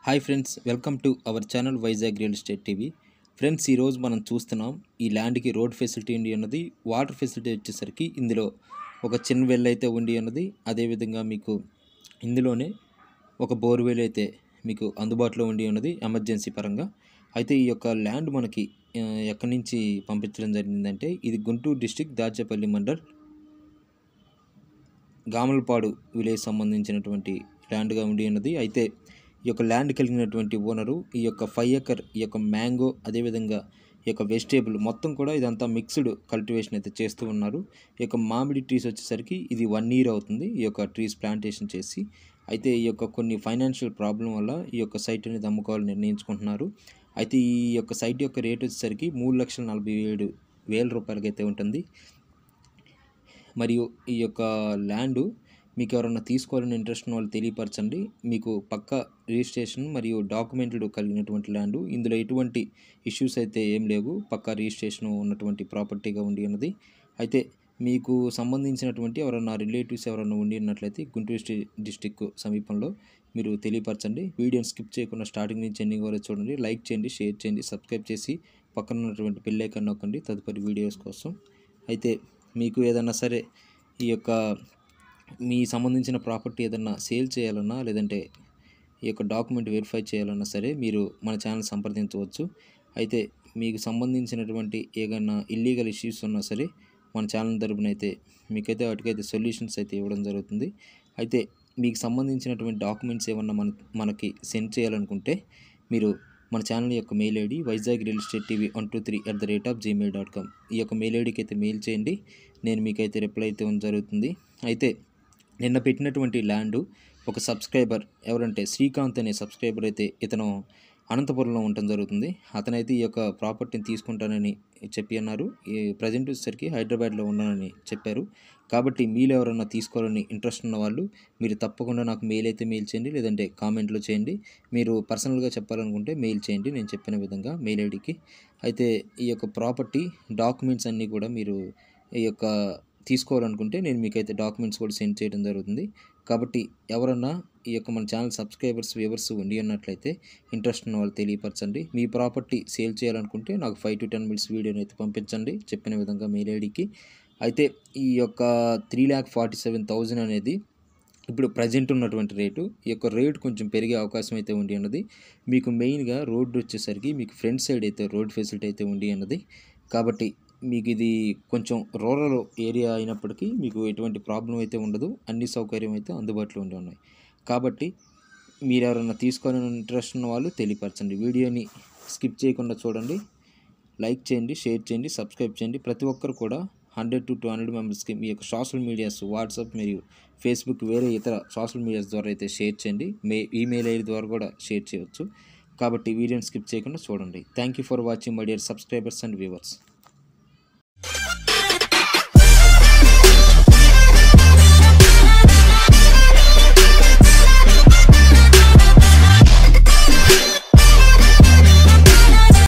Hi friends, welcome to our channel Vizag real estate TV. Friends, ఈరోజు మనం చూస్తున్నాం ఈ ల్యాండ్కి రోడ్ ఫెసిలిటీ ఉండి ఉన్నది. వాటర్ ఫెసిలిటీ వచ్చేసరికి ఇందులో ఒక చిన్న వెల్ అయితే ఉండి ఉన్నది. అదేవిధంగా మీకు ఇందులోనే ఒక బోర్వెల్ అయితే మీకు అందుబాటులో ఉండి ఉన్నది ఎమర్జెన్సీ పరంగా. అయితే ఈ యొక్క ల్యాండ్ మనకి ఎక్కడి నుంచి పంపించడం జరిగిందంటే ఇది గుంటూరు డిస్టిక్ దాచేపల్లి మండల్ గామలపాడు విలేజ్ సంబంధించినటువంటి ల్యాండ్గా ఉండి ఉన్నది. అయితే ఈ యొక్క ల్యాండ్ కలిగినటువంటి ఓనరు ఈ యొక్క 5 ఎకర్ ఈ యొక్క మ్యాంగో అదేవిధంగా ఈ యొక్క వెజిటేబుల్ మొత్తం కూడా ఇదంతా మిక్స్డ్ కల్టివేషన్ అయితే చేస్తూ ఉన్నారు. ఈ యొక్క మామిడి ట్రీస్ వచ్చేసరికి ఇది 1 ఇయర్ అవుతుంది ఈ యొక్క ట్రీస్ ప్లాంటేషన్ చేసి. అయితే ఈ యొక్క కొన్ని ఫైనాన్షియల్ ప్రాబ్లం వల్ల ఈ యొక్క సైట్ అనేది అమ్ముకోవాలని నిర్ణయించుకుంటున్నారు. అయితే ఈ యొక్క సైట్ యొక్క రేట్ వచ్చేసరికి 3,47,000 రూపాయలకైతే ఉంటుంది. మరియు ఈ యొక్క ల్యాండు మీకు ఎవరైనా తీసుకోవాలని ఇంట్రెస్ట్ ఉన్న వాళ్ళు తెలియపరచండి. మీకు పక్కా రిజిస్ట్రేషన్ మరియు డాక్యుమెంట్లు కలిగినటువంటి ల్యాండు. ఇందులో ఎటువంటి ఇష్యూస్ అయితే ఏం లేవు. పక్కా రిజిస్ట్రేషన్ ఉన్నటువంటి ప్రాపర్టీగా ఉండి ఉన్నది. అయితే మీకు సంబంధించినటువంటి ఎవరైనా రిలేటివ్స్ ఎవరైనా ఉండి ఉన్నట్లయితే గుంటూరు డిస్టిక్ సమీపంలో మీరు తెలియపరచండి. వీడియోని స్కిప్ చేయకుండా స్టార్టింగ్ నుంచి ఎండింగ్ వరకు చూడండి. లైక్ చేయండి, షేర్ చేయండి, సబ్స్క్రైబ్ చేసి పక్కన ఉన్నటువంటి బెల్ ఐకాన్ నొక్కండి తదుపరి వీడియోస్ కోసం. అయితే మీకు ఏదన్నా సరే ఈ యొక్క మీ సంబంధించిన ప్రాపర్టీ ఏదన్నా సేల్ చేయాలన్నా లేదంటే ఈ యొక్క డాక్యుమెంట్ వెరిఫై చేయాలన్నా సరే మీరు మన ఛానల్ సంప్రదించవచ్చు. అయితే మీకు సంబంధించినటువంటి ఏదైనా ఇల్లీగల్ ఇష్యూస్ ఉన్నా సరే మన ఛానల్ తరపున అయితే మీకైతే వాటికైతే సొల్యూషన్స్ అయితే ఇవ్వడం జరుగుతుంది. అయితే మీకు సంబంధించినటువంటి డాక్యుమెంట్స్ ఏమన్నా మనకి సెండ్ చేయాలనుకుంటే మీరు మన ఛానల్ యొక్క mail ID Vizag real estate TV 123@gmail.com ఈ యొక్క మెయిల్ ఐడికి అయితే మెయిల్ చేయండి. నేను మీకైతే రిప్లై అయితే జరుగుతుంది. అయితే నిన్న పెట్టినటువంటి ల్యాండు ఒక సబ్స్క్రైబర్ ఎవరంటే శ్రీకాంత్ అనే సబ్స్క్రైబర్ అయితే ఇతను అనంతపురంలో ఉండటం జరుగుతుంది. అతనైతే ఈ యొక్క ప్రాపర్టీని తీసుకుంటానని చెప్పి అన్నారు. ఈ ప్రజెంట్ వచ్చేసరికి హైదరాబాద్లో ఉన్నానని చెప్పారు. కాబట్టి మీరు ఎవరన్నా తీసుకోవాలని ఇంట్రెస్ట్ ఉన్న వాళ్ళు మీరు తప్పకుండా నాకు మెయిల్ అయితే మెయిల్ చేయండి, లేదంటే కామెంట్లో చేయండి. మీరు పర్సనల్గా చెప్పాలనుకుంటే మెయిల్ చేయండి నేను చెప్పిన విధంగా మెయిల్ ఐడికి. అయితే ఈ యొక్క ప్రాపర్టీ డాక్యుమెంట్స్ అన్నీ కూడా మీరు ఈ యొక్క తీసుకోవాలనుకుంటే నేను మీకైతే డాక్యుమెంట్స్ కూడా సెండ్ చేయడం జరుగుతుంది. కాబట్టి ఎవరన్నా ఈ యొక్క మన ఛానల్ సబ్స్క్రైబర్స్ వ్యూవర్స్ ఉండి ఉన్నట్లయితే ఇంట్రెస్ట్ ఉన్న వాళ్ళు తెలియపరచండి. మీ ప్రాపర్టీ సేల్ చేయాలనుకుంటే నాకు 5 to 10 minutes వీడియోని అయితే పంపించండి చెప్పిన విధంగా మెయిల్ ఐడికి. అయితే ఈ యొక్క 3,47,000 అనేది ఇప్పుడు ప్రజెంట్ ఉన్నటువంటి రేటు. ఈ యొక్క రేటు కొంచెం పెరిగే అవకాశం అయితే ఉండి ఉన్నది. మీకు మెయిన్గా రోడ్డు వచ్చేసరికి మీకు ఫ్రంట్ సైడ్ అయితే రోడ్ ఫెసిలిటీ అయితే ఉండి ఉన్నది. కాబట్టి మీకు ఇది కొంచెం రూరల్ ఏరియా అయినప్పటికీ మీకు ఎటువంటి ప్రాబ్లం అయితే ఉండదు. అన్ని సౌకర్యం అయితే అందుబాటులో ఉన్నాయి. కాబట్టి మీరు ఎవరైనా తీసుకోవాలని ఇంట్రెస్ట్ ఉన్న వాళ్ళు తెలియపరచండి. వీడియోని స్కిప్ చేయకుండా చూడండి, లైక్ చేయండి, షేర్ చేయండి, సబ్స్క్రైబ్ చేయండి. ప్రతి ఒక్కరు కూడా 100 to 200 మెంబర్స్కి మీ యొక్క సోషల్ మీడియాస్ వాట్సాప్ మరియు ఫేస్బుక్ వేరే ఇతర సోషల్ మీడియాస్ ద్వారా అయితే షేర్ చేయండి. ఈమెయిల్ ఐడి ద్వారా కూడా షేర్ చేయవచ్చు. కాబట్టి వీడియోని స్కిప్ చేయకుండా చూడండి. Thank you for watching my dear subscribers and viewers.